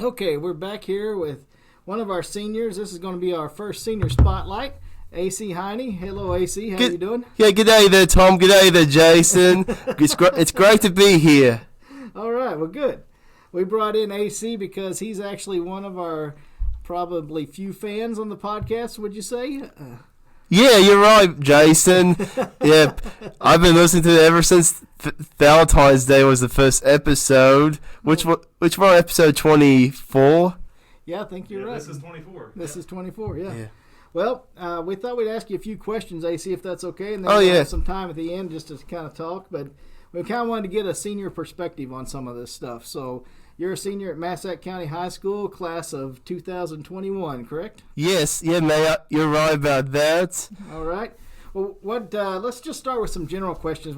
Okay, we're back here with one of our seniors. This is going to be our first senior spotlight. AC Heine. Hello, AC. How you doing? Yeah, good day there, Tom. Good day there, Jason. It's great to be here. All right, well, good. We brought in AC because he's actually one of our probably few fans on the podcast, would you say? Yeah, you're right, Jason. Yeah, I've been listening to it ever since Valentine's Day was the first episode. Which one, episode 24? Yeah, I think you're right. This is 24. This is 24, yeah. Well, we thought we'd ask you a few questions, AC, if that's okay, and then we'll have some time at the end just to kind of talk. But we kind of wanted to get a senior perspective on some of this stuff. So you're a senior at Massac County High School, class of 2021, correct? Yes, yeah, man, you're right about that. All right. Well, let's just start with some general questions.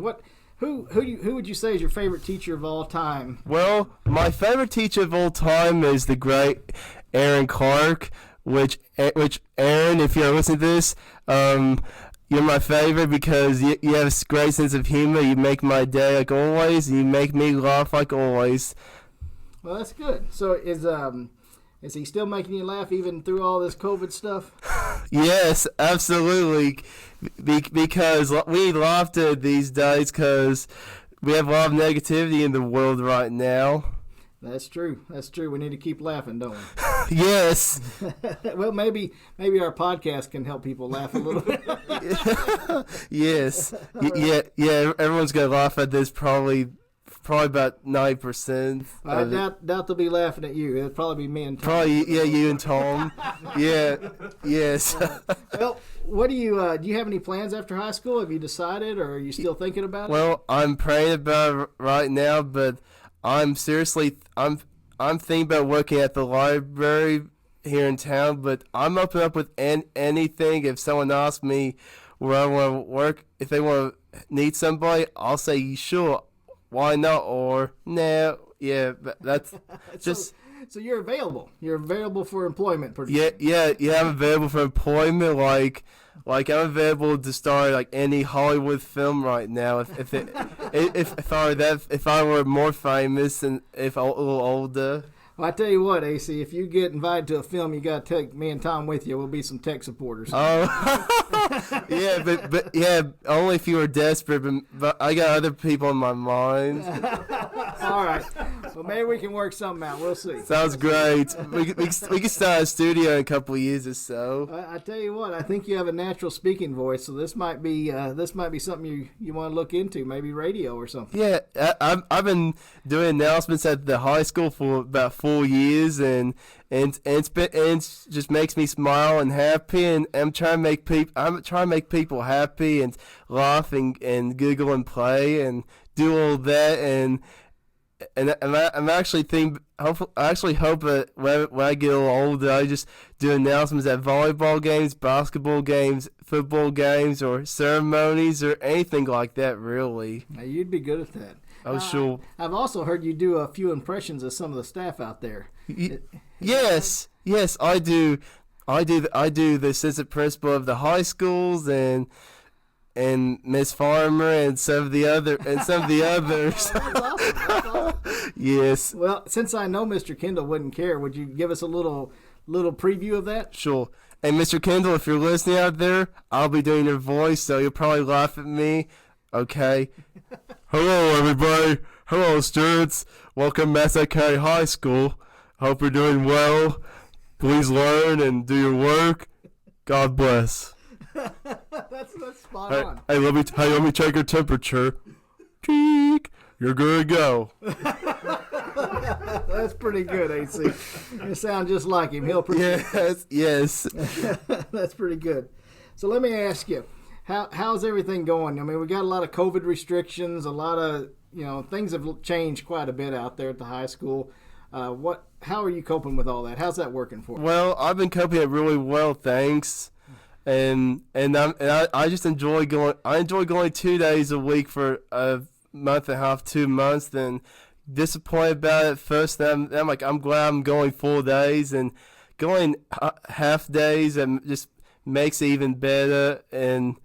Who would you say is your favorite teacher of all time? Well, my favorite teacher of all time is the great Aaron Clark. Which Aaron, if you're listening to this, you're my favorite because you have a great sense of humor. You make my day like always, and you make me laugh like always. Well, that's good. So is he still making you laugh even through all this COVID stuff? Yes, absolutely. Because we laughed at these days because we have a lot of negativity in the world right now. That's true. We need to keep laughing, don't we? Yes. Well, maybe our podcast can help people laugh a little bit. Yes. Yeah. Everyone's gonna laugh at this probably about 9%. I doubt they'll be laughing at you. It'll probably be me and Tom. Probably, yeah, you and Tom. Yeah. Yes. Well, what do you have any plans after high school? Have you decided, or are you still thinking about it? Well, I'm praying about it right now, but I'm thinking about working at the library here in town, but I'm open up with anything. If someone asks me where I want to work, if they need somebody, I'll say sure, why not, or nah, yeah. That's just. So you're available. You're available for employment. Yeah. I'm available for employment. Like I'm available to start like any Hollywood film right now. If I were more famous and if a little older. Well, I tell you what, AC, if you get invited to a film, you got to take me and Tom with you. We'll be some tech supporters. Oh, yeah, but yeah, only if you were desperate. But I got other people in my mind. All right. Well, maybe we can work something out. We'll see. Sounds great. We can start a studio in a couple of years or so. I tell you what, I think you have a natural speaking voice, so this might be something you want to look into, maybe radio or something. Yeah, I've been doing announcements at the high school for about 4 years, and it just makes me smile and happy, and I'm trying to make people happy and laugh and giggle and play and do all that, and I'm actually hope that when I get a little older, I just do announcements at volleyball games, basketball games, football games, or ceremonies, or anything like that. Really, now, you'd be good at that. Oh, sure. I've also heard you do a few impressions of some of the staff out there. Yes, I do. I do the assistant principal of the high schools and Miss Farmer and some of the others. That's awesome. Yes. Well, since I know Mr. Kendall wouldn't care, would you give us a little preview of that? Sure. And Mr. Kendall, if you're listening out there, I'll be doing your voice, so you'll probably laugh at me. Okay. Hello, everybody. Hello, students. Welcome to Massac County High School. Hope you're doing well. Please learn and do your work. God bless. That's spot on. Hey, let me check your temperature. Cheek. You're good to go. That's pretty good, AC. You sound just like him. Yes. That's pretty good. So let me ask you, how's everything going? I mean, we got a lot of COVID restrictions, a lot of things have changed quite a bit out there at the high school. How are you coping with all that? How's that working for you? Well, I've been coping it really well, thanks. And I just enjoy going. I enjoy going 2 days a week for a month and a half, 2 months. Then disappointed about it first. Then I'm like, I'm glad I'm going 4 days, and going half days and just makes it even better. And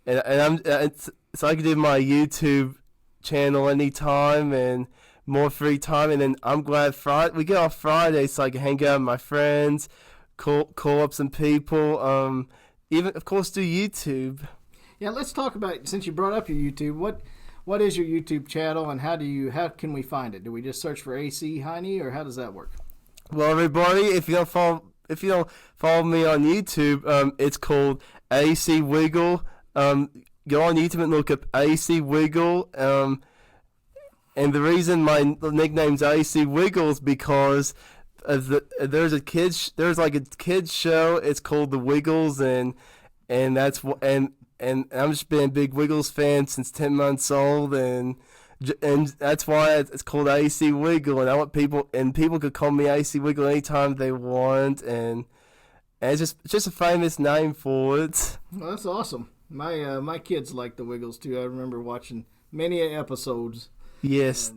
so I can do my YouTube channel anytime and more free time, and then I'm glad we get off Friday so I can hang out with my friends, call up some people, even of course do YouTube. Yeah, let's talk about, since you brought up your YouTube, what is your YouTube channel, and how can we find it? Do we just search for AC Heine, or how does that work? Well, everybody, if you don't follow me on YouTube, it's called AC Wiggle. Go on YouTube and look up AC Wiggle. And the reason my nickname's AC Wiggle is because there's like a kids show. It's called The Wiggles, and I'm just been a big Wiggles fan since 10 months old, and that's why it's called AC Wiggle. And I want people could call me AC Wiggle anytime they want, and it's just a famous name for it. Well, that's awesome. My kids like the Wiggles too. I remember watching many episodes. Yes,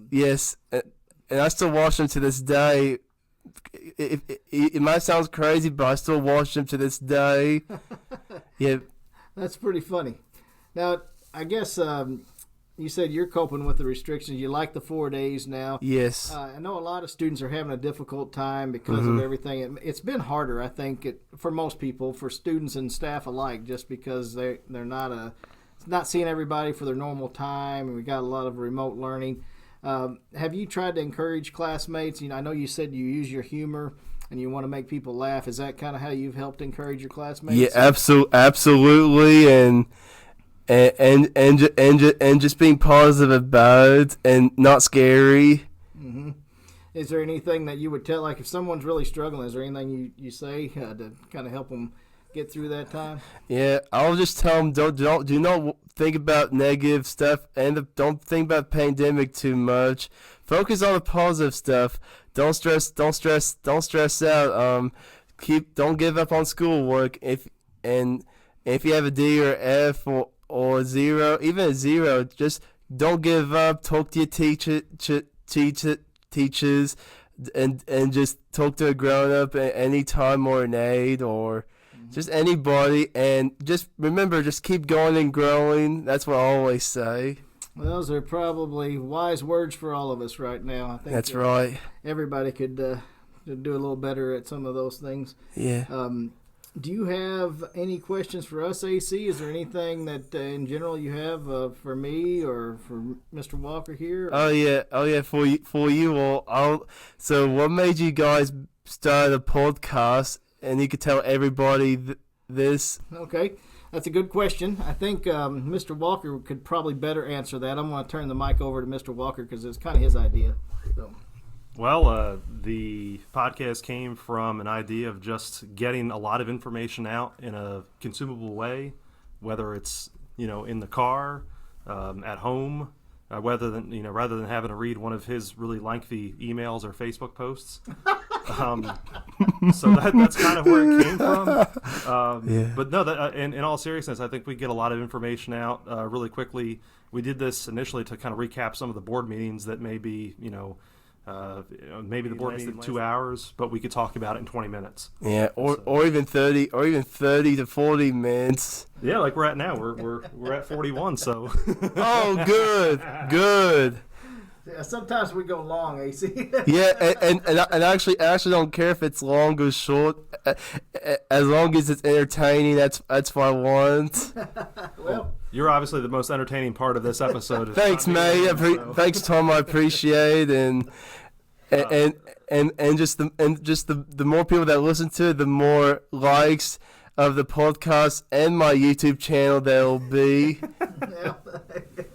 and I still watch them to this day. It might sound crazy, but I still watch them to this day. Yeah. That's pretty funny. Now, I guess you said you're coping with the restrictions. You like the 4 days now. Yes. I know a lot of students are having a difficult time because of everything. It's been harder, I think, for most people, for students and staff alike, just because they're not seeing everybody for their normal time, and we got a lot of remote learning. Have you tried to encourage classmates? I know you said you use your humor and you want to make people laugh. Is that kind of how you've helped encourage your classmates? Yeah, absolutely, and just being positive about it and not scary. Mm-hmm. Is there anything that you would tell, like if someone's really struggling, is there anything you say to kind of help them get through that time? Yeah, I'll just tell them do not think about negative stuff, and don't think about the pandemic too much. Focus on the positive stuff. Don't stress out. Don't give up on schoolwork. If you have a D or F or zero, even a zero, just don't give up. Talk to your teachers, and just talk to a grown up at any time, or an aide, or just anybody, and just remember, just keep going and growing. That's what I always say. Well, those are probably wise words for all of us right now. I think that's right. Everybody could do a little better at some of those things. Yeah. Do you have any questions for us, AC? Is there anything that in general you have for me or for Mr. Walker here? Oh yeah. For you all. So what made you guys start a podcast? And you could tell everybody this. Okay. That's a good question. I think Mr. Walker could probably better answer that. I'm going to turn the mic over to Mr. Walker because it's kind of his idea. So. Well, the podcast came from an idea of just getting a lot of information out in a consumable way, whether it's in the car, at home, rather than having to read one of his really lengthy emails or Facebook posts. So that's kind of where it came from. Yeah. But no, in all seriousness, I think we get a lot of information out really quickly. We did this initially to kind of recap some of the board meetings that maybe maybe the board lasted 2 hours, but we could talk about it in 20 minutes. Yeah, or even 30 to 40 minutes. Yeah, like we're at now. We're at 41. So. Oh, good. Yeah, sometimes we go long, AC. Yeah, and I actually don't care if it's long or short, as long as it's entertaining. That's what I want. Well, you're obviously the most entertaining part of this episode. Thanks, May. Thanks, Tom. I appreciate and just the more people that listen to it, the more likes of the podcast and my YouTube channel there'll be.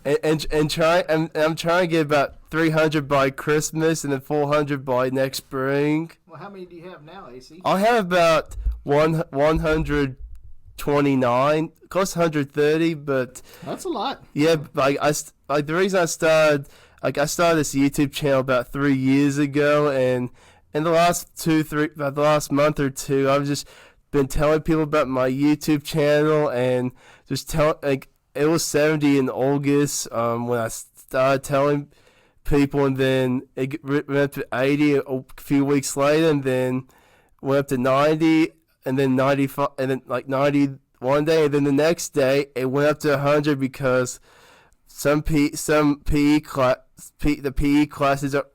I'm trying to get about 300 by Christmas and then 400 by next spring. Well, how many do you have now, AC? I have about 129, close to 130, but that's a lot. Yeah, the reason I started this YouTube channel about 3 years ago, and in the last month or two, I've just been telling people about my YouTube channel, and just it was 70 in August when I started telling people, and then it went up to 80 a few weeks later, and then went up to 90, and then 95, and then like 90 one day, and then the next day it went up to 100 because some the PE classes are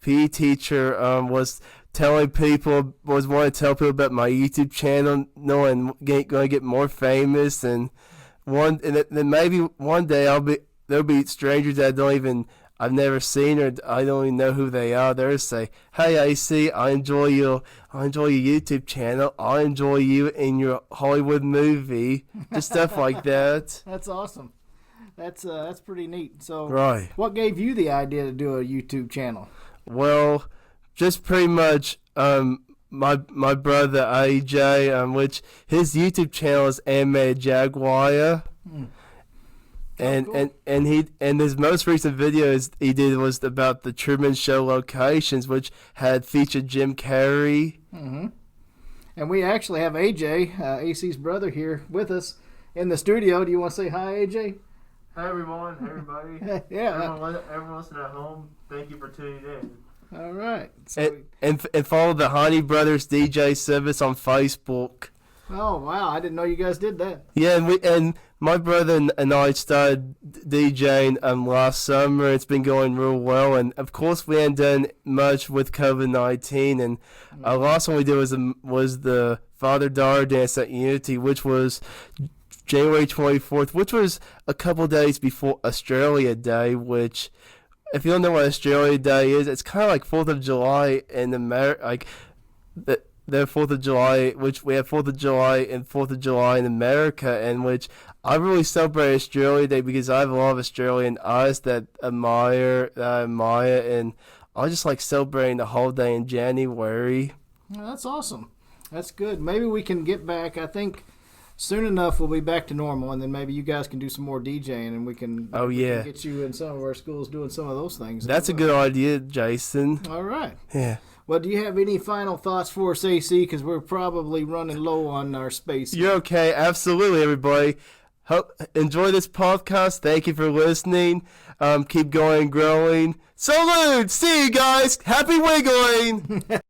PE teacher was telling people was wanting to tell people about my YouTube channel, knowing going to get more famous, and then maybe one day there'll be strangers that I've never seen or I don't even know who they are. They'll say, "Hey, AC, I enjoy your YouTube channel. I enjoy you in your Hollywood movie." Just stuff like that. That's awesome. That's pretty neat. So, Right. What gave you the idea to do a YouTube channel? Well, just pretty much my brother AJ, which his YouTube channel is Animated Jaguar. Cool. And his most recent video he did was about the Truman Show locations, which had featured Jim Carrey. Mm-hmm. And we actually have AJ, AC's brother, here with us in the studio. Do you want to say hi, AJ? Hi everyone, hey everybody. Yeah. Everyone listening at home, thank you for tuning in. All right. So, And follow the Heine Brothers DJ service on Facebook. oh wow, I didn't know you guys did that. Yeah, and my brother and I started DJing last summer. It's been going real well, and of course we hadn't done much with COVID-19. And last one we did was the father-daughter dance at Unity, which was January 24th, which was a couple days before Australia Day. Which, if you don't know what Australia Day is, it's kind of like 4th of July in America, like the 4th of July, which we have 4th of July and 4th of July in America, and which I really celebrate Australia Day because I have a lot of Australian artists that I admire, and I just like celebrating the whole day in January. Well, that's awesome. That's good. Maybe we can get back. I think soon enough we'll be back to normal, and then maybe you guys can do some more DJing, and we can get you in some of our schools doing some of those things. That's a good idea, Jason. All right. Yeah. Well, do you have any final thoughts for us, AC? Because we're probably running low on our space. You're okay. Absolutely, everybody. Enjoy this podcast. Thank you for listening. Keep going and growing. Salute! See you guys. Happy wiggling!